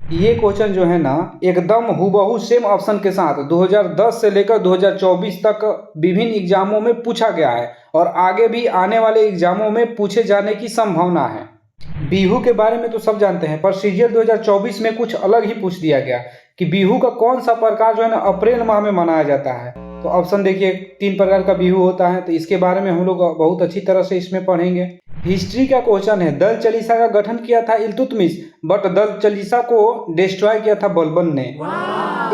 ये क्वेश्चन जो है ना एकदम हूबहू सेम ऑप्शन के साथ 2010 से लेकर 2024 तक विभिन्न एग्जामों में पूछा गया है और आगे भी आने वाले एग्जामों में पूछे जाने की संभावना है। बिहू के बारे में तो सब जानते हैं, पर सीजीएल 2024 में कुछ अलग ही पूछ दिया गया कि बिहू का कौन सा प्रकार जो है ना अप्रैल माह में मनाया जाता है। तो ऑप्शन देखिए, 3 प्रकार का बिहू होता है, तो इसके बारे में हम लोग बहुत अच्छी तरह से इसमें पढ़ेंगे। हिस्ट्री का क्वेश्चन है, दल चालीसा का गठन किया था इल्तुतमिश, बट दल चालीसा को डिस्ट्रॉय किया था बलबन ने।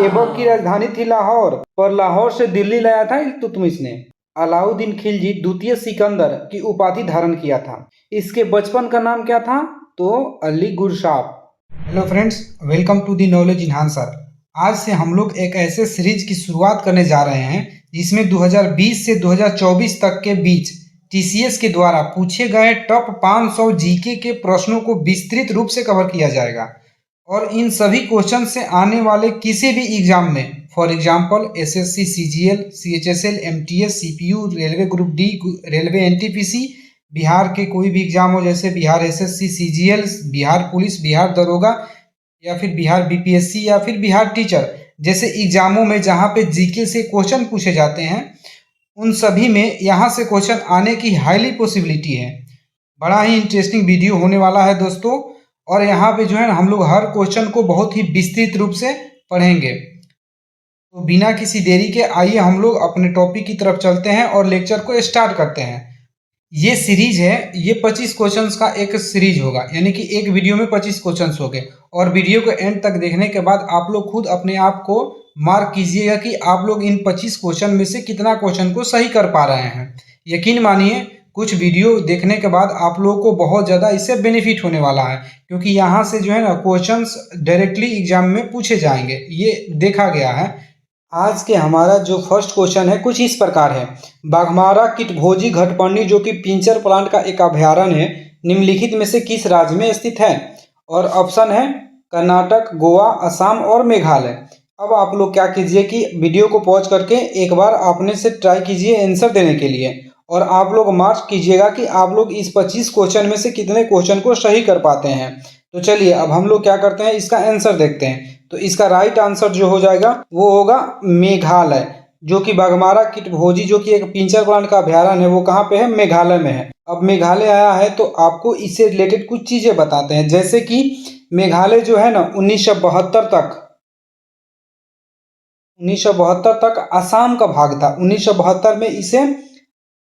ऐबक की राजधानी थी लाहौर, पर लाहौर से दिल्ली लाया था इल्तुतमिश ने। अलाउद्दीन खिलजी द्वितीय सिकंदर की उपाधि धारण किया था। इसके बचपन का नाम क्या था? तो अली गुरसाप। Hello friends, welcome to the knowledge enhancer. आज से हम लोग एक ऐसे सीरीज की शुरुआत करने जा रहे हैं जिसमें 2020 से 2024 तक के बीच टीसीएस के द्वारा पूछे गए टॉप 500 जीके के प्रश्नों को विस्तृत रूप से कवर किया जाएगा और इन सभी क्वेश्चन से आने वाले किसी भी एग्जाम में, for example SSC, CGL, CHSL, MTS, CPU, railway group D, railway NTPC, Bihar के कोई भी एग्जाम हो जैसे Bihar SSC, CGL, Bihar police, Bihar दरोगा या फिर बिहार बीपीएससी या फिर बिहार टीचर जैसे एग्जामों में जहाँ पे जीके से क्वेश्चन पूछे जाते हैं, उन सभी में यहाँ से क्वेश्चन आने की हाईली पॉसिबिलिटी है। बड़ा ही इंटरेस्टिंग वीडियो होने वाला है दोस्तों, और यहाँ पे जो है ना हम लोग हर क्वेश्चन को बहुत ही विस्तृत रूप से पढ़ेंगे। तो बिना किसी देरी के आइए हम लोग अपने टॉपिक की तरफ चलते हैं और लेक्चर को स्टार्ट करते हैं। ये सीरीज है, ये 25 क्वेश्चंस का एक सीरीज होगा, यानी कि एक वीडियो में 25 क्वेश्चंस हो गए, और वीडियो को एंड तक देखने के बाद आप लोग खुद अपने आप को मार्क कीजिएगा कि आप लोग इन 25 क्वेश्चन में से कितना क्वेश्चन को सही कर पा रहे हैं। यकीन मानिए कुछ वीडियो देखने के बाद आप लोगों को बहुत ज़्यादा इससे बेनिफिट होने वाला है, क्योंकि यहाँ से जो है ना क्वेश्चंस डायरेक्टली एग्जाम में पूछे जाएंगे, ये देखा गया है। आज के हमारा जो फर्स्ट क्वेश्चन है कुछ इस प्रकार है, बाघमारा किटभोजी घटपर्णी जो कि पिंजर प्लांट का एक अभयारण्य है, निम्नलिखित में से किस राज्य में स्थित है? और ऑप्शन है कर्नाटक, गोवा, असम और मेघालय। अब आप लोग क्या कीजिए कि वीडियो को पॉज करके एक बार अपने से ट्राई कीजिए आंसर देने के लिए, और आप लोग मार्क कीजिएगा कि आप लोग इस 25 क्वेश्चन में से कितने क्वेश्चन को सही कर पाते हैं। तो चलिए अब हम लोग क्या करते हैं, इसका आंसर देखते हैं। तो इसका राइट आंसर जो हो जाएगा वो होगा मेघालय, जो कि बाघमारा किटभोजी जो कि एक पिंजर प्लांट का अभयारण्य है, वो कहाँ पे है? मेघालय में है। अब मेघालय आया है तो आपको इससे रिलेटेड कुछ चीजें बताते हैं, जैसे कि मेघालय जो है ना 1972 तक असम का भाग था। 1972 में इसे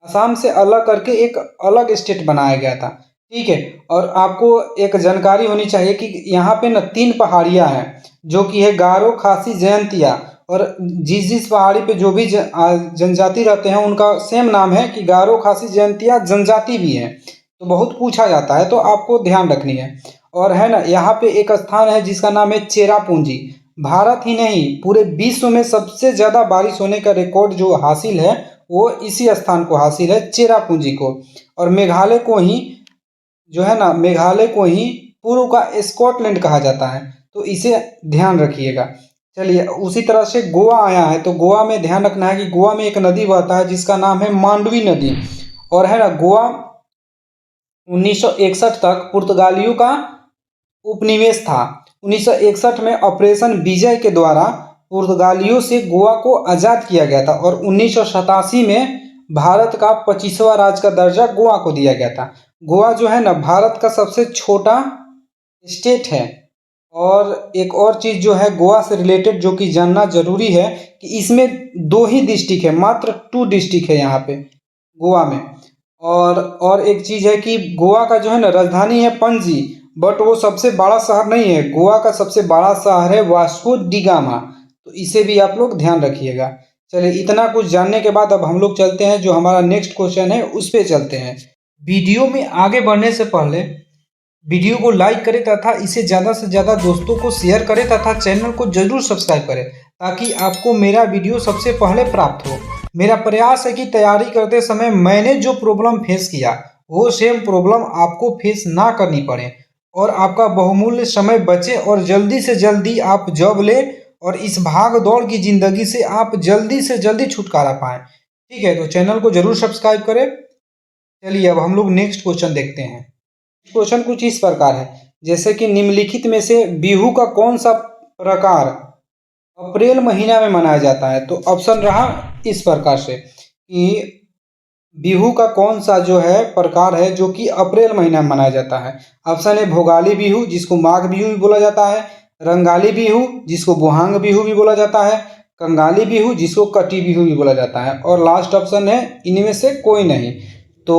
असम से अलग करके एक अलग स्टेट बनाया गया था, ठीक है। और आपको एक जानकारी होनी चाहिए कि यहाँ पे ना 3 पहाड़ियाँ हैं, जो कि है गारो, खासी, जयंतिया, और जिस जिस पहाड़ी पे जो भी जनजाति रहते हैं उनका सेम नाम है कि गारो, खासी, जयंतिया जनजाति भी है। तो बहुत पूछा जाता है, तो आपको ध्यान रखनी है। और है ना यहाँ पे एक स्थान है जिसका नाम है चेरापूंजी। भारत ही नहीं पूरे विश्व में सबसे ज़्यादा बारिश होने का रिकॉर्ड जो हासिल है वो इसी स्थान को हासिल है, चेरापूंजी को। और मेघालय को ही जो है ना, मेघालय को ही पूर्व का स्कॉटलैंड कहा जाता है, तो इसे ध्यान रखिएगा। चलिए उसी तरह से गोवा आया है, तो गोवा में ध्यान रखना है कि गोवा में एक नदी बहता है जिसका नाम है मांडवी नदी। और है ना गोवा 1961 तक पुर्तगालियों का उपनिवेश था। 1961 में ऑपरेशन विजय के द्वारा पुर्तगालियों से गोवा को आज़ाद किया गया था, और 1987 में भारत का 25वां राज्य का दर्जा गोवा को दिया गया था। गोवा जो है ना भारत का सबसे छोटा स्टेट है। और एक और चीज़ जो है गोवा से रिलेटेड जो कि जानना जरूरी है कि इसमें 2 ही डिस्ट्रिक्ट है, मात्र 2 डिस्ट्रिक्ट है यहाँ पे गोवा में। और एक चीज़ है कि गोवा का जो है ना राजधानी है पणजी, बट वो सबसे बड़ा शहर नहीं है। गोवा का सबसे बड़ा शहर है वास्को डी गामा, तो इसे भी आप लोग ध्यान रखिएगा। चलिए इतना कुछ जानने के बाद अब हम लोग चलते हैं, जो हमारा नेक्स्ट क्वेश्चन है उस पर चलते हैं। वीडियो में आगे बढ़ने से पहले वीडियो को लाइक करें तथा इसे ज़्यादा से ज़्यादा दोस्तों को शेयर करें तथा चैनल को जरूर सब्सक्राइब करें, ताकि आपको मेरा वीडियो सबसे पहले प्राप्त हो। मेरा प्रयास है कि तैयारी करते समय मैंने जो प्रॉब्लम फेस किया वो सेम प्रॉब्लम आपको फेस ना करनी पड़े, और आपका बहुमूल्य समय बचे और जल्दी से जल्दी आप जॉब ले, और इस भाग दौड़ की ज़िंदगी से आप जल्दी से जल्दी छुटकारा पाएँ। ठीक है, तो चैनल को जरूर सब्सक्राइब करें। चलिए अब हम लोग नेक्स्ट क्वेश्चन देखते हैं। क्वेश्चन कुछ इस प्रकार है, जैसे कि निम्नलिखित में से बिहू का कौन सा प्रकार अप्रैल महीना में मनाया जाता है? तो ऑप्शन रहा इस प्रकार से कि बिहू का कौन सा जो है प्रकार है जो कि अप्रैल महीना में मनाया जाता है। ऑप्शन है भोगाली बिहू, जिसको माघ बिहू भी बोला जाता है, रंगाली बिहू जिसको बुहांग बिहू भी बोला जाता है, कंगाली बिहू जिसको कटी बिहू भी बोला जाता है, और लास्ट ऑप्शन है इनमें से कोई नहीं। तो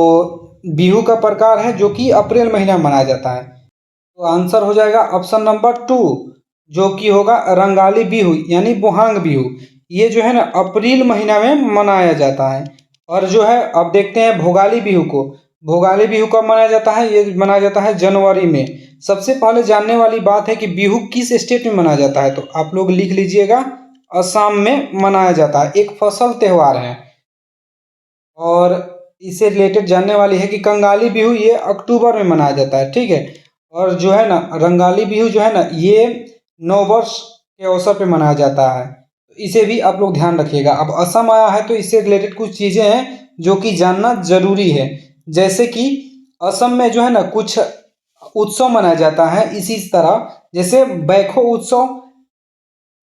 बिहू का प्रकार है जो कि अप्रैल महीना में मनाया जाता है। तो आंसर हो जाएगा ऑप्शन नंबर 2, जो कि होगा रंगाली बिहू यानी बुहांग बिहू। ये जो है ना अप्रैल महीना में मनाया जाता है। और जो है अब देखते हैं भोगाली बिहू को। भोगाली बिहू कब मनाया जाता है? ये मनाया जाता है जनवरी में। सबसे पहले जानने वाली बात है कि बिहू किस स्टेट में मनाया जाता है, तो आप लोग लिख लीजिएगा असम में मनाया जाता है। एक फसल त्यौहार है। और इससे रिलेटेड जानने वाली है कि कंगाली बिहू ये अक्टूबर में मनाया जाता है, ठीक है। और जो है ना रंगाली बिहू जो है ना ये नववर्ष के अवसर पे मनाया जाता है। तो इसे भी आप लोग ध्यान रखिएगा। अब असम आया है तो इससे रिलेटेड कुछ चीज़ें हैं जो कि जानना जरूरी है। जैसे कि असम में जो है ना कुछ उत्सव मनाया जाता है इसी तरह, जैसे बैखो उत्सव।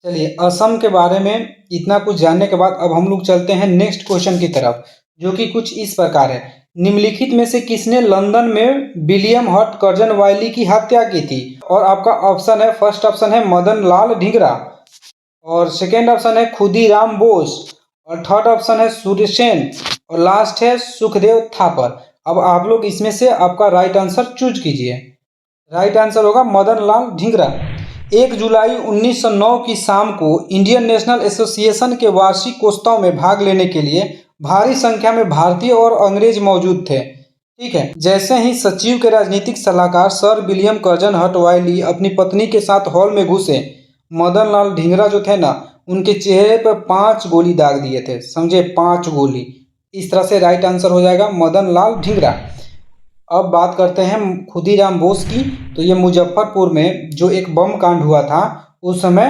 चलिए असम के बारे में इतना कुछ जानने के बाद अब हम लोग चलते हैं नेक्स्ट क्वेश्चन की तरफ, जो कि कुछ इस प्रकार है। निम्नलिखित में से किसने लंदन में विलियम हट कर्जन वायली की हत्या की थी? और आपका ऑप्शन है, फर्स्ट ऑप्शन है मदन लाल ढींगरा, और सेकेंड ऑप्शन है खुदीराम बोस, और थर्ड ऑप्शन है सूर्यसेन, और लास्ट है सुखदेव थापर। अब आप लोग इसमें से आपका राइट आंसर चूज कीजिए। राइट आंसर होगा मदन लाल ढींगरा। 1 जुलाई 1909 की शाम को इंडियन नेशनल एसोसिएशन के वार्षिक उत्सव में भाग लेने के लिए भारी संख्या में भारतीय और अंग्रेज मौजूद थे, ठीक है। जैसे ही सचिव के राजनीतिक सलाहकार सर विलियम कर्जन हट वायली अपनी पत्नी के साथ हॉल में घुसे, मदन लाल ढींगरा जो थे ना उनके चेहरे पर 5 गोली दाग दिए थे, समझे, 5 गोली। इस तरह से राइट आंसर हो जाएगा मदन लाल ढींगरा। अब बात करते हैं खुदीराम बोस की। तो ये मुजफ्फरपुर में जो एक बम कांड हुआ था उस समय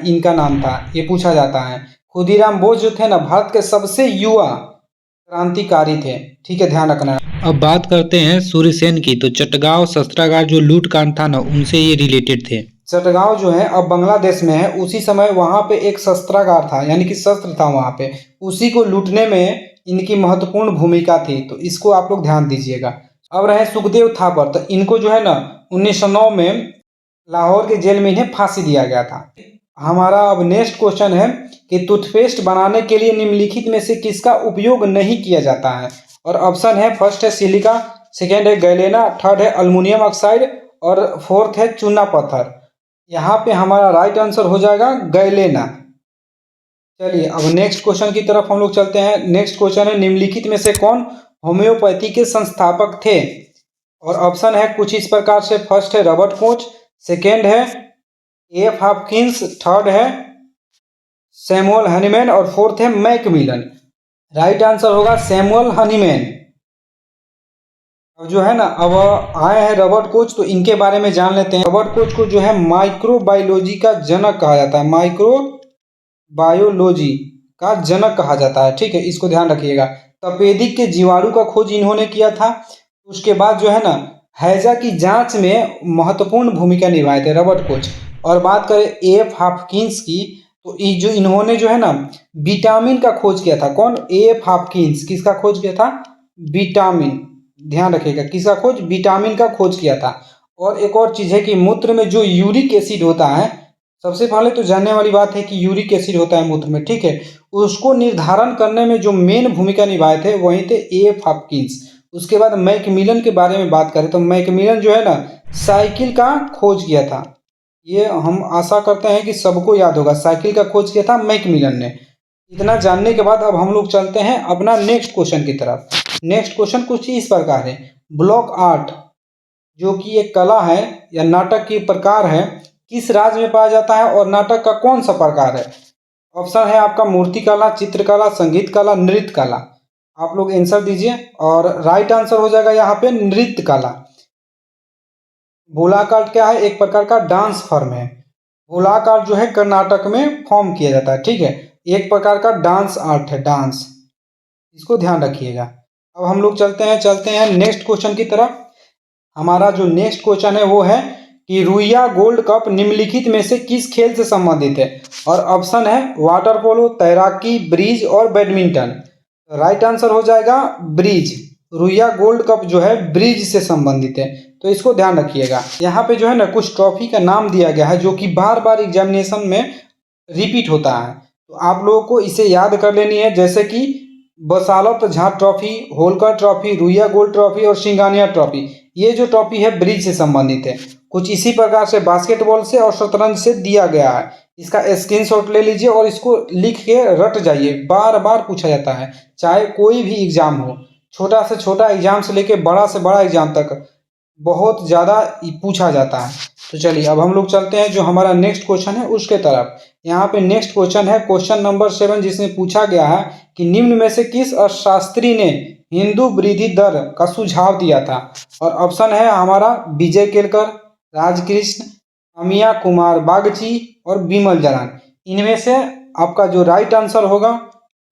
इनका नाम था, ये पूछा जाता है। खुदीराम बोस जो थे ना भारत के सबसे युवा क्रांतिकारी थे, ठीक है, ध्यान रखना। अब बात करते हैं सूर्यसेन की। तो चटगांव शस्त्रागार जो लूट कांड था ना उनसे ये रिलेटेड थे। चटगांव जो है अब बांग्लादेश में है, उसी समय वहाँ पे एक शस्त्रागार था यानी कि शस्त्र था वहाँ पे, उसी को लूटने में इनकी महत्वपूर्ण भूमिका थी। तो इसको आप लोग ध्यान दीजिएगा। अब रहे सुखदेव थापर, तो इनको जो है ना 1909 में लाहौर के जेल में इन्हें फांसी दिया गया था। हमारा अब नेक्स्ट क्वेश्चन है कि टूथपेस्ट बनाने के लिए निम्नलिखित में से किसका उपयोग नहीं किया जाता है? और ऑप्शन है, फर्स्ट है सिलिका, सेकेंड है गैलेना, थर्ड है अल्मुनियम ऑक्साइड, और फोर्थ है चूना पत्थर। यहाँ पे हमारा राइट आंसर हो जाएगा गैलेना। चलिए अब नेक्स्ट क्वेश्चन की तरफ हम लोग चलते हैं। नेक्स्ट क्वेश्चन है, निम्नलिखित में से कौन होम्योपैथी के संस्थापक थे? और ऑप्शन है कुछ इस प्रकार से, फर्स्ट है रॉबर्ट कोच, सेकेंड है एफ हॉपकिंस, थर्ड है सैमुअल हनीमैन, और फोर्थ है मैकमिलन। राइट आंसर होगा सैमुअल हनीमैन। अब जो है ना अब आए हैं रॉबर्ट कोच, तो इनके बारे में जान लेते हैं। रॉबर्ट कोच को जो है माइक्रोबायोलॉजी का जनक कहा जाता है, माइक्रोबायोलॉजी का जनक कहा जाता है, ठीक है, इसको ध्यान रखिएगा। तपेदिक के जीवाणु का खोज इन्होंने किया था। उसके बाद जो है ना हैजा की जांच में महत्वपूर्ण भूमिका निभाए थे रॉबर्ट कोच। और बात करें एफ हॉपकिंस की, तो जो इन्होंने जो है ना विटामिन का खोज किया था। कौन? F Hopkins. किसका खोज किया था? विटामिन। ध्यान रखिएगा, किसका खोज? विटामिन का खोज किया था। और एक और चीज़ है कि मूत्र में जो यूरिक एसिड होता है, सबसे पहले तो जानने वाली बात है कि यूरिक एसिड होता है मूत्र में, ठीक है, उसको निर्धारण करने में जो मेन भूमिका निभाए थे वही थे एफ हॉपकिंस। उसके बाद मैकमिलन के बारे में बात करें तो मैकमिलन जो है ना साइकिल का खोज किया था। ये हम आशा करते हैं कि सबको याद होगा, साइकिल का खोज किया था मैकमिलन ने। इतना जानने के बाद अब हम लोग चलते हैं अपना नेक्स्ट क्वेश्चन की तरफ। नेक्स्ट क्वेश्चन कुछ इस प्रकार है, ब्लॉक आर्ट जो कि एक कला है या नाटक की प्रकार है, किस राज्य में पाया जाता है और नाटक का कौन सा प्रकार है? ऑप्शन है आपका मूर्ति कला, चित्रकला, संगीत कला, नृत्य कला। आप लोग आंसर दीजिए और राइट आंसर हो जाएगा यहाँ पे नृत्य कला। बुलाक आर्ट क्या है? एक प्रकार का डांस फॉर्म है। बुलाक आर्ट जो है कर्नाटक में फॉर्म किया जाता है, ठीक है, एक प्रकार का डांस आर्ट है, डांस, इसको ध्यान रखिएगा। अब हम लोग चलते हैं नेक्स्ट क्वेश्चन की तरफ। हमारा जो नेक्स्ट क्वेश्चन है वो है कि रुइया गोल्ड कप निम्नलिखित में से किस खेल से संबंधित है। और ऑप्शन है वाटर पोलो, तैराकी, ब्रिज और बैडमिंटन। राइट आंसर हो जाएगा ब्रिज। रुइया गोल्ड कप जो है ब्रिज से संबंधित है, तो इसको ध्यान रखिएगा। यहाँ पे जो है ना कुछ ट्रॉफी का नाम दिया गया है जो कि बार बार एग्जामिनेशन में रिपीट होता है, तो आप लोगों को इसे याद कर लेनी है। जैसे कि Basalat Jha trophy, Holkar trophy, Ruia gold trophy और सिंगानिया ट्रॉफी, ये जो ट्रॉफी है ब्रिज से संबंधित है। कुछ इसी प्रकार से बास्केटबॉल से और शतरंज से दिया गया है। इसका स्क्रीनशॉट ले लीजिए और इसको लिख के रट जाइए, बार बार पूछा जाता है, चाहे कोई भी एग्जाम हो, छोटा से छोटा एग्जाम से लेके बड़ा से बड़ा एग्जाम तक बहुत ज़्यादा पूछा जाता है। तो चलिए अब हम लोग चलते हैं जो हमारा नेक्स्ट क्वेश्चन है उसके तरफ। यहाँ पे नेक्स्ट क्वेश्चन है क्वेश्चन नंबर 7, जिसमें पूछा गया है कि निम्न में से किस अर्थशास्त्री ने हिंदू वृद्धि दर का सुझाव दिया था। और ऑप्शन है हमारा विजय केलकर, राजकृष्ण, अमिया कुमार बागची और विमल जालान। इनमें से आपका जो राइट आंसर होगा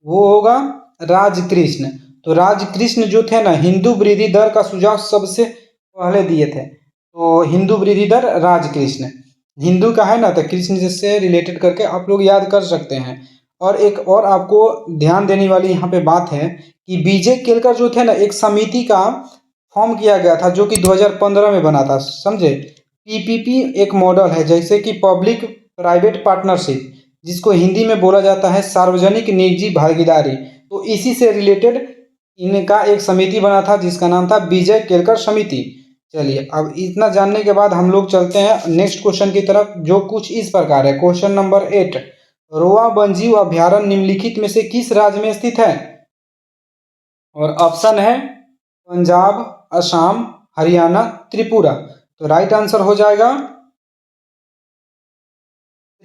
वो होगा राजकृष्ण। तो राजकृष्ण जो थे ना हिंदू वृद्धि दर का सुझाव सबसे पहले दिए थे। तो हिंदू वृद्धि दर राजकृष्ण, हिंदू का है ना तो कृष्ण से रिलेटेड करके आप लोग याद कर सकते हैं। और एक और आपको ध्यान देने वाली यहाँ पे बात है कि विजय केलकर जो थे ना एक समिति का फॉर्म किया गया था जो कि 2015 में बना था, समझे। पीपीपी एक मॉडल है, जैसे कि पब्लिक प्राइवेट पार्टनरशिप, जिसको हिंदी में बोला जाता है सार्वजनिक निजी भागीदारी। तो इसी से रिलेटेड इनका एक समिति बना था जिसका नाम था विजय केलकर समिति। चलिए अब इतना जानने के बाद हम लोग चलते हैं नेक्स्ट क्वेश्चन की तरफ, जो कुछ इस प्रकार है। क्वेश्चन नंबर 8, रोआ वन्यजीव अभ्यारण्य निम्नलिखित में से किस राज्य में स्थित है। और ऑप्शन है पंजाब, असम, हरियाणा, त्रिपुरा। तो राइट आंसर हो जाएगा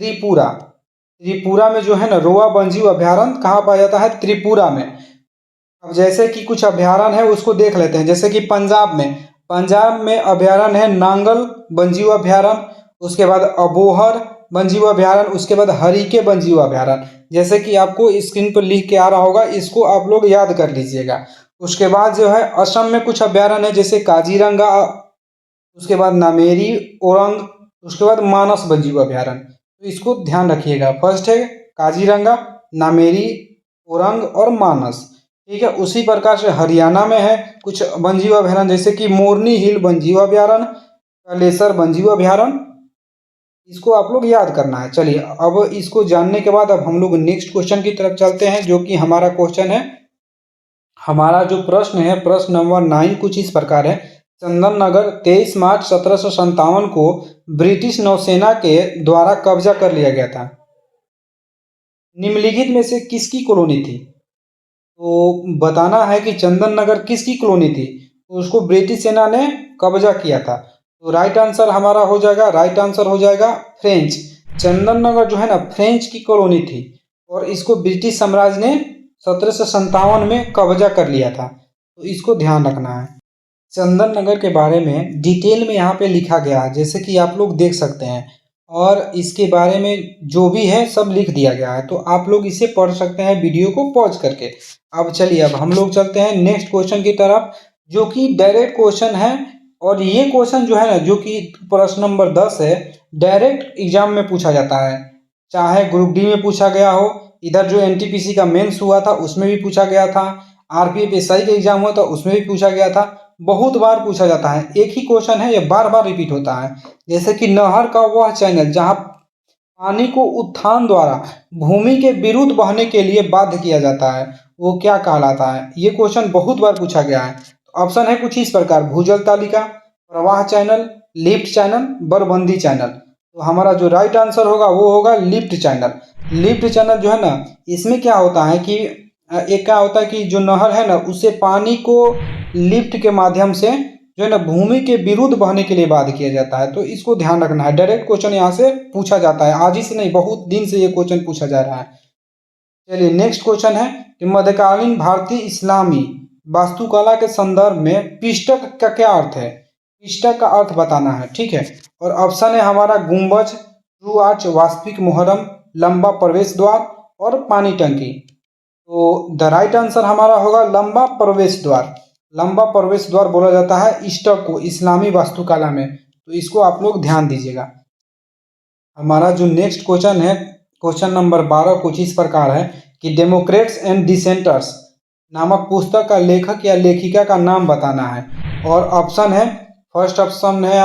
त्रिपुरा। त्रिपुरा में जो है ना रोआ वन्यजीव अभ्यारण्य कहाँ पाया जाता है, त्रिपुरा में। अब जैसे कि कुछ अभ्यारण्य है उसको देख लेते हैं। जैसे कि पंजाब में अभ्यारण्य है नांगल वन्यजीव अभ्यारण्य, उसके बाद अबोहर वन्यजीव अभ्यारण्य, उसके बाद हरिके वन्यजीव अभ्यारण्य। जैसे कि आपको स्क्रीन पर लिख के आ रहा होगा, इसको आप लोग याद कर लीजिएगा। उसके बाद जो है असम में कुछ अभ्यारण्य है जैसे काजीरंगा, उसके बाद नामेरी, ओरंग, उसके बाद मानस वन्यजीव अभ्यारण्य। तो इसको ध्यान रखिएगा। फर्स्ट है काजीरंगा, नामेरी, ओरंग और मानस, ठीक है। उसी प्रकार से हरियाणा में है कुछ वन्यजीव अभ्यारण्य जैसे कि मोरनी हिल वन्यजीव अभ्यारण्य, कालेसर वन्यजीव अभ्यारण्य। इसको आप लोग याद करना है। चलिए अब इसको जानने के बाद अब हम लोग नेक्स्ट क्वेश्चन की तरफ चलते हैं, जो कि हमारा क्वेश्चन है, हमारा जो प्रश्न है प्रश्न नंबर 9 कुछ इस प्रकार है। चंदन नगर 23 मार्च 1757 को ब्रिटिश नौसेना के द्वारा कब्जा कर लिया गया था। निम्नलिखित में से किसकी कॉलोनी थी। तो बताना है कि चंदन नगर किसकी कॉलोनी थी, तो उसको ब्रिटिश सेना ने कब्जा किया था। तो राइट आंसर हमारा हो जाएगा फ्रेंच। चंदन नगर जो है ना फ्रेंच की कॉलोनी थी और इसको ब्रिटिश साम्राज्य ने 1757 में कब्जा कर लिया था। तो इसको ध्यान रखना है। चंदन नगर के बारे में डिटेल में यहाँ पे लिखा गया है, जैसे कि आप लोग देख सकते हैं, और इसके बारे में जो भी है सब लिख दिया गया है। तो आप लोग इसे पढ़ सकते हैं वीडियो को पॉज करके। अब चलिए अब हम लोग चलते हैं नेक्स्ट क्वेश्चन की तरफ, जो कि डायरेक्ट क्वेश्चन है। और ये क्वेश्चन जो है ना, जो कि प्रश्न नंबर 10 है, डायरेक्ट एग्जाम में पूछा जाता है, चाहे ग्रुप डी में पूछा गया हो, इधर जो एनटीपीसी का मेंस हुआ था उसमें भी पूछा गया था, आरपीएफ एसआई का एग्जाम हुआ था उसमें भी पूछा गया था, बहुत बार पूछा जाता है। एक ही क्वेश्चन है, ये बार बार रिपीट होता है। जैसे कि नहर का वह चैनल जहां पानी को उत्थान द्वारा भूमि के विरुद्ध बहने के लिए बाध्य किया जाता है, वो क्या कहलाता है। ये क्वेश्चन बहुत बार पूछा गया है। ऑप्शन है कुछ इस प्रकार, भूजल तालिका, प्रवाह चैनल, लिफ्ट चैनल, बरबंदी चैनल। तो हमारा जो राइट आंसर होगा वो होगा लिफ्ट चैनल। लिफ्ट चैनल जो है ना, इसमें क्या होता है कि एक क्या होता है कि जो नहर है ना उससे पानी को लिफ्ट के माध्यम से जो है ना भूमि के विरुद्ध बहने के लिए बाध्य किया जाता है। तो इसको ध्यान रखना है। डायरेक्ट क्वेश्चन यहाँ से पूछा जाता है, आज ही से नहीं, बहुत दिन से ये क्वेश्चन पूछा जा रहा है। चलिए नेक्स्ट क्वेश्चन है कि मध्यकालीन भारतीय इस्लामी वास्तुकला के संदर्भ में पिष्टक का क्या अर्थ है। पिष्टक का अर्थ बताना है, ठीक है। और ऑप्शन है हमारा गुंबज, ट्रू आर्च, वास्तविक मुहर्रम, लंबा प्रवेश द्वार और पानी टंकी। तो द राइट आंसर हमारा होगा लंबा प्रवेश द्वार। लंबा प्रवेश द्वार बोला जाता है ईस्टर को इस्लामी वास्तुकला में। तो इसको आप लोग ध्यान दीजिएगा। हमारा जो नेक्स्ट क्वेश्चन है, क्वेश्चन नंबर 12 कुछ इस प्रकार है कि डेमोक्रेट्स एंड डिसेंटर्स नामक पुस्तक का लेखक या लेखिका का नाम बताना है। और ऑप्शन है, फर्स्ट ऑप्शन है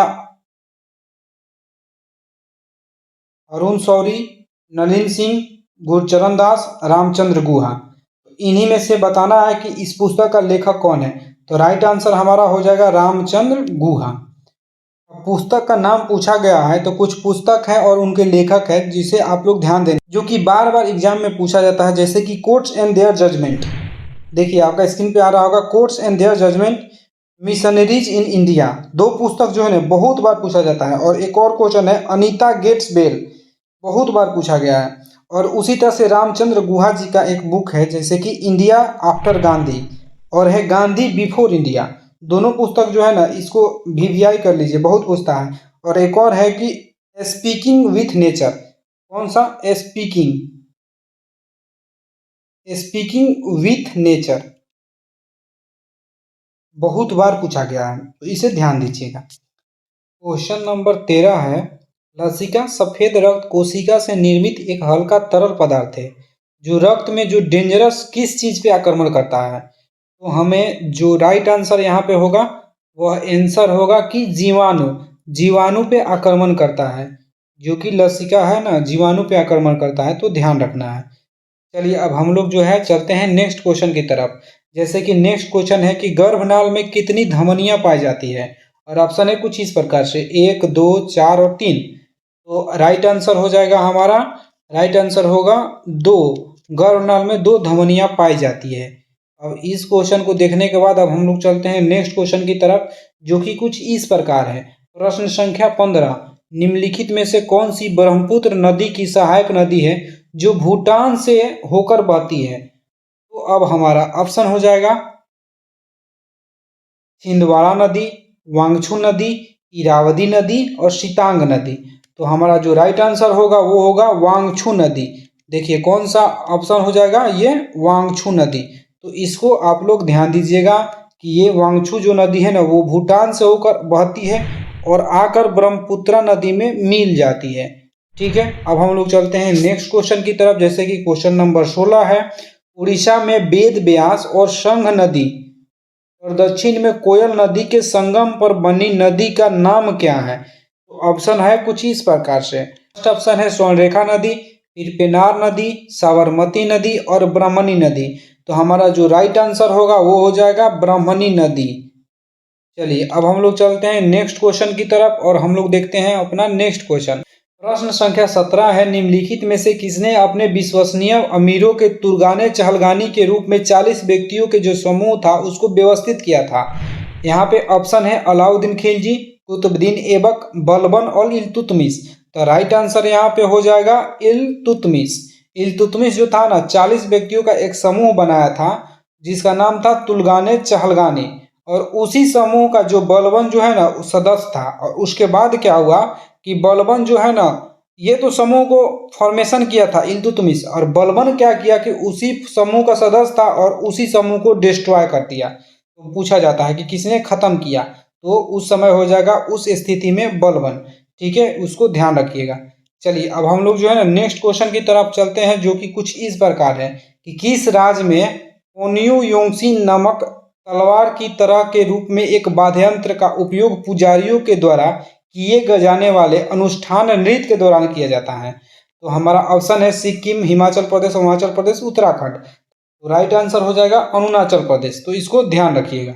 अरुण शौरी, नलिन सिंह, गुरचरण दास, रामचंद्र गुहा। इन्हीं में से बताना है कि इस पुस्तक का लेखक कौन है। तो राइट आंसर हमारा हो जाएगा रामचंद्र गुहा। पुस्तक का नाम पूछा गया है तो कुछ पुस्तक है और उनके लेखक है जिसे आप लोग ध्यान दें, जो कि बार बार एग्जाम में पूछा जाता है, जैसे कि कोर्ट्स एंड देयर जजमेंट। देखिए आपका स्क्रीन पे आ रहा होगा, courts and their judgement, missionaries in India. दो पुस्तक जो है ना बहुत बार पूछा जाता है। और एक और क्वेश्चन है अनीता गेट्स बेल, बहुत बार पूछा गया है। और उसी तरह से रामचंद्र गुहा जी का एक बुक है जैसे कि इंडिया आफ्टर गांधी, और है गांधी बिफोर इंडिया। दोनों पुस्तक जो है ना इसको वीवीआई कर लीजिए, बहुत पूछता है। और एक और है कि स्पीकिंग विथ नेचर। कौन सा? स्पीकिंग विथ नेचर, बहुत बार पूछा गया है, तो इसे ध्यान दीजिएगा। क्वेश्चन नंबर 13 है, लसिका सफेद रक्त कोशिका से निर्मित एक हल्का तरल पदार्थ है जो रक्त में जो डेंजरस किस चीज पे आक्रमण करता है। तो हमें जो राइट आंसर यहाँ पे होगा वह आंसर होगा कि जीवाणु। जीवाणु पे आक्रमण करता है, जो कि लसिका है ना जीवाणु पे आक्रमण करता है, तो ध्यान रखना है। चलिए अब हम लोग जो है चलते हैं नेक्स्ट क्वेश्चन की तरफ। जैसे कि नेक्स्ट क्वेश्चन है कि गर्भनाल में कितनी धमनियां पाई जाती है। और ऑप्शन है कुछ इस प्रकार से 1, 2, 4 और 3। तो राइट आंसर हो जाएगा हमारा, राइट आंसर होगा 2। गर्भनाल में 2 धमनियां पाई जाती है। अब इस क्वेश्चन को देखने के बाद अब हम लोग चलते हैं नेक्स्ट क्वेश्चन की तरफ, जो कि कुछ इस प्रकार है। प्रश्न संख्या 15, निम्नलिखित में से कौन सी ब्रह्मपुत्र नदी की सहायक नदी है जो भूटान से होकर बहती है। तो अब हमारा ऑप्शन हो जाएगा छिंदवाड़ा नदी, वांगछू नदी, इरावदी नदी और सितांग नदी। तो हमारा जो राइट आंसर होगा वो होगा वांगछू नदी। देखिए कौन सा ऑप्शन हो जाएगा, ये वांगछू नदी। तो इसको आप लोग ध्यान दीजिएगा कि ये वांगछू जो नदी है ना वो भूटान से होकर बहती है और आकर ब्रह्मपुत्र नदी में मिल जाती है। ठीक है, अब हम लोग चलते हैं नेक्स्ट क्वेश्चन की तरफ। जैसे कि क्वेश्चन नंबर 16 है, उड़ीसा में वेद व्यास और संघ नदी और दक्षिण में कोयल नदी के संगम पर बनी नदी का नाम क्या है। तो ऑप्शन है कुछ इस प्रकार से। फर्स्ट ऑप्शन है स्वर्णरेखा नदी, फिर पेनार नदी, साबरमती नदी और ब्राह्मणी नदी। तो हमारा जो राइट आंसर होगा वो हो जाएगा ब्राह्मणी नदी। चलिए अब हम लोग चलते हैं नेक्स्ट क्वेश्चन की तरफ और हम लोग देखते हैं अपना नेक्स्ट क्वेश्चन। प्रश्न संख्या 17 है, निम्नलिखित में से किसने अपने विश्वसनीय अमीरों के तुर्गाने चहलगानी के रूप में 40 व्यक्तियों के जो समूह था उसको व्यवस्थित किया था। यहाँ पे ऑप्शन है अलाउद्दीन खिलजी, कुतुबुद्दीन ऐबक, बलबन और इल्तुतमिश। तो राइट आंसर यहाँ पे हो जाएगा इल्तुतमिश। इल्तुतमिश जो था ना 40 व्यक्तियों का एक समूह बनाया था जिसका नाम था तुर्गाने चहलगानी, और उसी समूह का जो बलबन जो है ना सदस्य था। और उसके बाद क्या हुआ कि बलबन जो है ना ये तो समूह को फॉर्मेशन किया था इल्तुतमिश, और बलबन क्या किया कि उसी समूह का सदस्य था और उसी समूह को डिस्ट्रॉय कर दिया। तो पूछा जाता है कि किसने खत्म किया, तो उस समय हो जाएगा उस स्थिति में बलबन। ठीक है, उसको ध्यान रखिएगा। चलिए अब हम लोग जो है ना नेक्स्ट क्वेश्चन की तरफ चलते हैं, जो कि कुछ इस प्रकार है कि किस राज्य में पोनियो योंगसिन नामक तलवार की तरह के रूप में एक वाद्ययंत्र का उपयोग पुजारियों के द्वारा किए जाने वाले अनुष्ठान नृत्य के दौरान किया जाता है। तो हमारा ऑप्शन है सिक्किम, हिमाचल प्रदेश, अरुणाचल प्रदेश, उत्तराखंड। तो राइट आंसर हो जाएगा अरुणाचल प्रदेश। तो इसको ध्यान रखिएगा।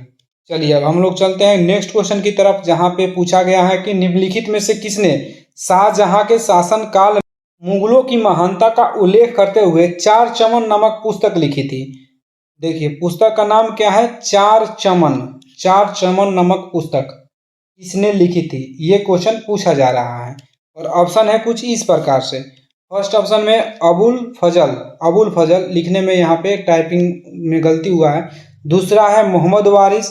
चलिए अब हम लोग चलते हैं नेक्स्ट क्वेश्चन की तरफ, जहां पे पूछा गया है कि निम्नलिखित में से किसने शाहजहां के शासन काल में मुगलों की महानता का उल्लेख करते हुए चार चमन नामक पुस्तक लिखी थी। देखिए पुस्तक का नाम क्या है, चार चमन। चार चमन नामक पुस्तक किसने लिखी थी, ये क्वेश्चन पूछा जा रहा है। और ऑप्शन है कुछ इस प्रकार से। फर्स्ट ऑप्शन में अबुल फजल, अबुल फजल लिखने में यहाँ पे टाइपिंग में गलती हुआ है। दूसरा है मोहम्मद वारिस,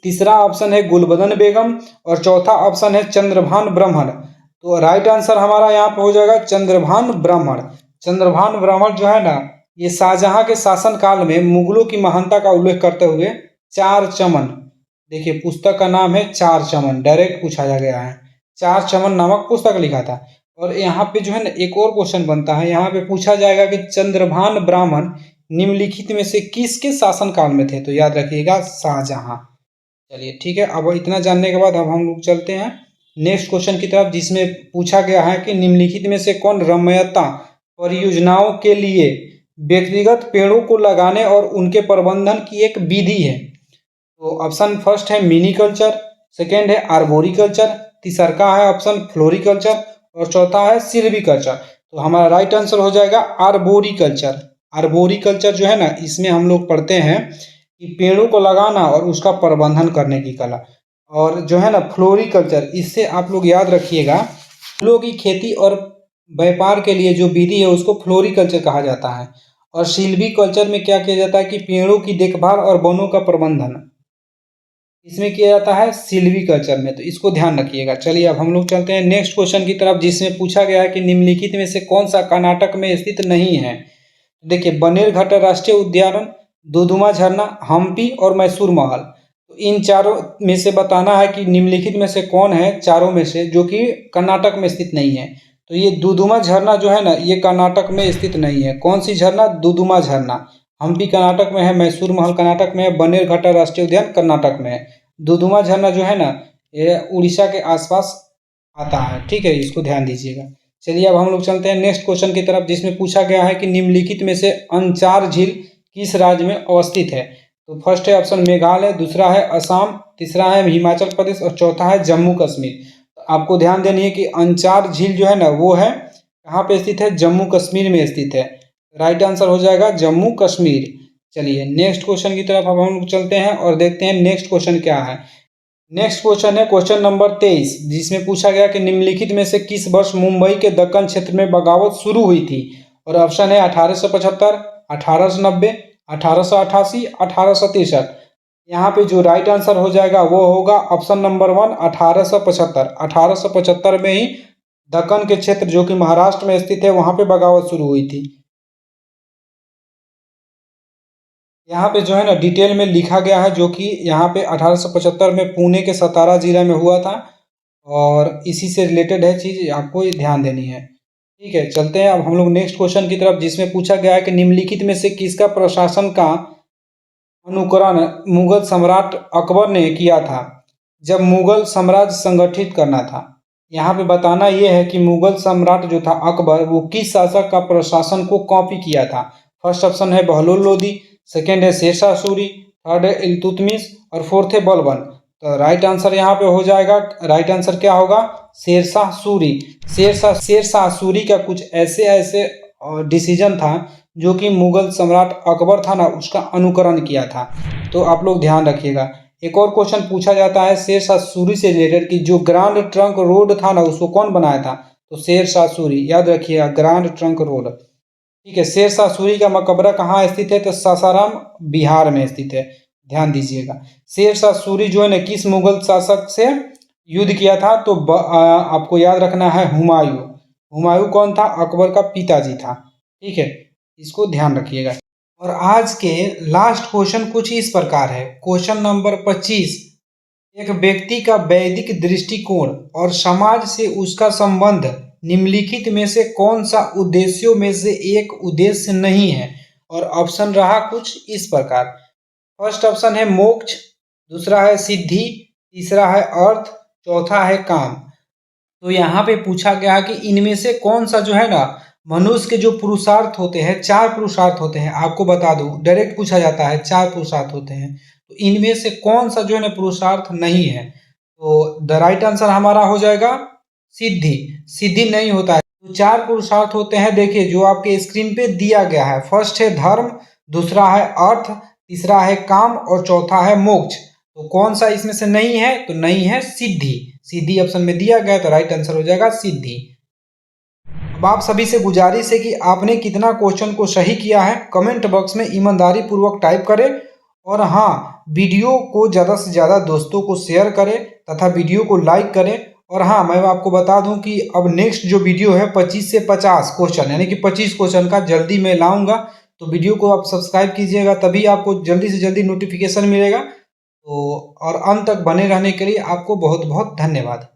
तीसरा ऑप्शन है गुलबदन बेगम और चौथा ऑप्शन है चंद्रभान ब्राह्मण। तो राइट आंसर हमारा यहाँ पे हो जाएगा चंद्रभान ब्राह्मण। चंद्रभान ब्राह्मण जो है ना ये शाहजहां के शासन काल में मुगलों की महानता का उल्लेख करते हुए चार चमन। देखिए पुस्तक का नाम है चार चमन, डायरेक्ट पूछा जा गया है। चार चमन नामक पुस्तक लिखा था। और यहाँ पे जो है ना एक और क्वेश्चन बनता है, यहाँ पे पूछा जाएगा कि चंद्रभान ब्राह्मण निम्नलिखित में से किसके शासन काल में थे? तो याद रखिएगा शाहजहां। चलिए ठीक है, अब इतना जानने के बाद अब हम लोग चलते हैं नेक्स्ट क्वेश्चन की तरफ, जिसमें पूछा गया है कि निम्नलिखित में से कौन रमयता परियोजनाओं के लिए व्यक्तिगत पेड़ों को लगाने और उनके प्रबंधन की एक विधि है? तो ऑप्शन फर्स्ट है मिनी कल्चर, सेकेंड है आर्बोरिकल्चर, तीसरा है ऑप्शन फ्लोरिकल्चर और चौथा है सिल्वीकल्चर। तो हमारा राइट आंसर हो जाएगा आर्बोरिकल्चर। आर्बोरिकल्चर जो है ना, इसमें हम लोग पढ़ते हैं कि पेड़ों को लगाना और उसका प्रबंधन करने की कला। और जो है ना फ्लोरिकल्चर, इससे आप लोग याद रखिएगा, फूलों की खेती और व्यापार के लिए जो विधि है उसको फ्लोरिकल्चर कहा जाता है। और सिल्वीकल्चर में क्या किया जाता है कि पेड़ों की देखभाल और वनों का प्रबंधन इसमें किया जाता है सिल्वीकल्चर में। तो इसको ध्यान रखिएगा। चलिए अब हम लोग चलते हैं नेक्स्ट क्वेश्चन की तरफ, जिसमें पूछा गया है कि निम्नलिखित में से कौन सा कर्नाटक में स्थित नहीं है? देखिए बनेरघट्टा राष्ट्रीय उद्यान, दुधुमा झरना, हम्पी और मैसूर महल। तो इन चारों में से बताना है कि निम्नलिखित में से कौन है चारों में से जो कि कर्नाटक में स्थित नहीं है। तो ये दुधुमा झरना जो है ना, ये कर्नाटक में स्थित नहीं है। कौन सी झरना? दुधुमा झरना। हम्पी कर्नाटक में है, मैसूर महल कर्नाटक में है, बनेरघट्टा राष्ट्रीय उद्यान कर्नाटक में है। दुधुमा झरना जो है ना, ये उड़ीसा के आसपास आता है। ठीक है, इसको ध्यान दीजिएगा। चलिए अब हम लोग चलते हैं नेक्स्ट क्वेश्चन की तरफ, जिसमें पूछा गया है कि निम्नलिखित में से अंचार झील किस राज्य में अवस्थित है? तो फर्स्ट है ऑप्शन मेघालय, दूसरा है असम, तीसरा है हिमाचल प्रदेश और चौथा है जम्मू कश्मीर। आपको ध्यान देनी है कि अंचार झील जो है ना, वो है कहाँ पे स्थित है? जम्मू कश्मीर में स्थित है। राइट आंसर हो जाएगा जम्मू कश्मीर। चलिए नेक्स्ट क्वेश्चन की तरफ अब हम लोग चलते हैं और देखते हैं नेक्स्ट क्वेश्चन क्या है। नेक्स्ट क्वेश्चन है क्वेश्चन नंबर 23, जिसमें पूछा गया कि निम्नलिखित में से किस वर्ष मुंबई के दक्कन क्षेत्र में बगावत शुरू हुई थी? और ऑप्शन है 1875, 1890, 1888, 1863। यहाँ पे जो राइट आंसर हो जाएगा वो होगा ऑप्शन नंबर 1, 1875। 1875 में ही दक्कन के क्षेत्र जो कि महाराष्ट्र में स्थित है वहाँ पे बगावत शुरू हुई थी। यहाँ पे जो है ना डिटेल में लिखा गया है, जो कि यहाँ पे 1875 में पुणे के सतारा जिला में हुआ था और इसी से रिलेटेड है चीज़, आपको ध्यान देनी है। ठीक है, चलते हैं अब हम लोग नेक्स्ट क्वेश्चन की तरफ, जिसमें पूछा गया है कि निम्नलिखित में से किसका प्रशासन का अनुकरण मुगल सम्राट अकबर ने किया था जब मुगल साम्राज्य संगठित करना था? यहाँ पे बताना ये है कि मुगल सम्राट जो था अकबर, वो किस शासक का प्रशासन को कॉपी किया था? फर्स्ट ऑप्शन है बहलोल लोदी, सेकेंड है शेरशाह सूरी, थर्ड है इल्तुतमिश और फोर्थ है बलबन। तो राइट आंसर यहाँ पे हो जाएगा, राइट आंसर क्या होगा? शेरशाह सूरी। शेरशाह सूरी का कुछ ऐसे ऐसे डिसीजन था जो कि मुगल सम्राट अकबर था ना, उसका अनुकरण किया था। तो आप लोग ध्यान रखिएगा। एक और क्वेश्चन पूछा जाता है शेरशाह सूरी से रिलेटेड कि जो ग्रांड ट्रंक रोड था ना, उसको कौन बनाया था? तो शेरशाह सूरी। याद रखिएगा, ग्रांड ट्रंक रोड। ठीक है, शेरशाह सूरी का मकबरा कहाँ स्थित है? तो सासाराम बिहार में स्थित है, ध्यान दीजिएगा। शेरशाह सूरी जो है ना, किस मुगल शासक से युद्ध किया था? तो आपको याद रखना है हुमायूं। हुमायूं कौन था? अकबर का पिताजी था। ठीक है, इसको ध्यान रखिएगा। और आज के लास्ट क्वेश्चन कुछ इस प्रकार है। क्वेश्चन नंबर 25, एक व्यक्ति का वैदिक दृष्टिकोण और समाज से उसका संबंध निम्नलिखित में से कौन सा उद्देश्यों में से एक उद्देश्य नहीं है? और ऑप्शन रहा कुछ इस प्रकार। फर्स्ट ऑप्शन है मोक्ष, दूसरा है सिद्धि, तीसरा है अर्थ, चौथा है काम। तो यहाँ पे पूछा गया है कि इनमें से कौन सा जो है ना, मनुष्य के जो पुरुषार्थ होते हैं, 4 पुरुषार्थ होते हैं, आपको बता दूं, डायरेक्ट पूछा जाता है 4 पुरुषार्थ होते हैं। तो इनमें से कौन सा जो है ना पुरुषार्थ नहीं है? तो द राइट आंसर हमारा हो जाएगा सिद्धि। सिद्धि नहीं होता है। तो 4 पुरुषार्थ होते हैं, देखिए जो आपके स्क्रीन पे दिया गया है। फर्स्ट है धर्म, दूसरा है अर्थ, तीसरा है काम और चौथा है मोक्ष। तो कौन सा इसमें से नहीं है? तो नहीं है सिद्धि। सिद्धि ऑप्शन में दिया गया, तो राइट आंसर हो जाएगा सिद्धि। अब आप सभी से गुजारिश है कि आपने कितना क्वेश्चन को सही किया है कमेंट बॉक्स में ईमानदारी पूर्वक टाइप करें। और हाँ, वीडियो को ज़्यादा से ज़्यादा दोस्तों को शेयर करें तथा वीडियो को लाइक करें। और हाँ, मैं आपको बता दूं कि अब नेक्स्ट जो वीडियो है 25 से 50 क्वेश्चन, यानी कि 25 क्वेश्चन का जल्दी मैं लाऊंगा। तो वीडियो को आप सब्सक्राइब कीजिएगा, तभी आपको जल्दी से जल्दी नोटिफिकेशन मिलेगा। तो और अंत तक बने रहने के लिए आपको बहुत बहुत धन्यवाद।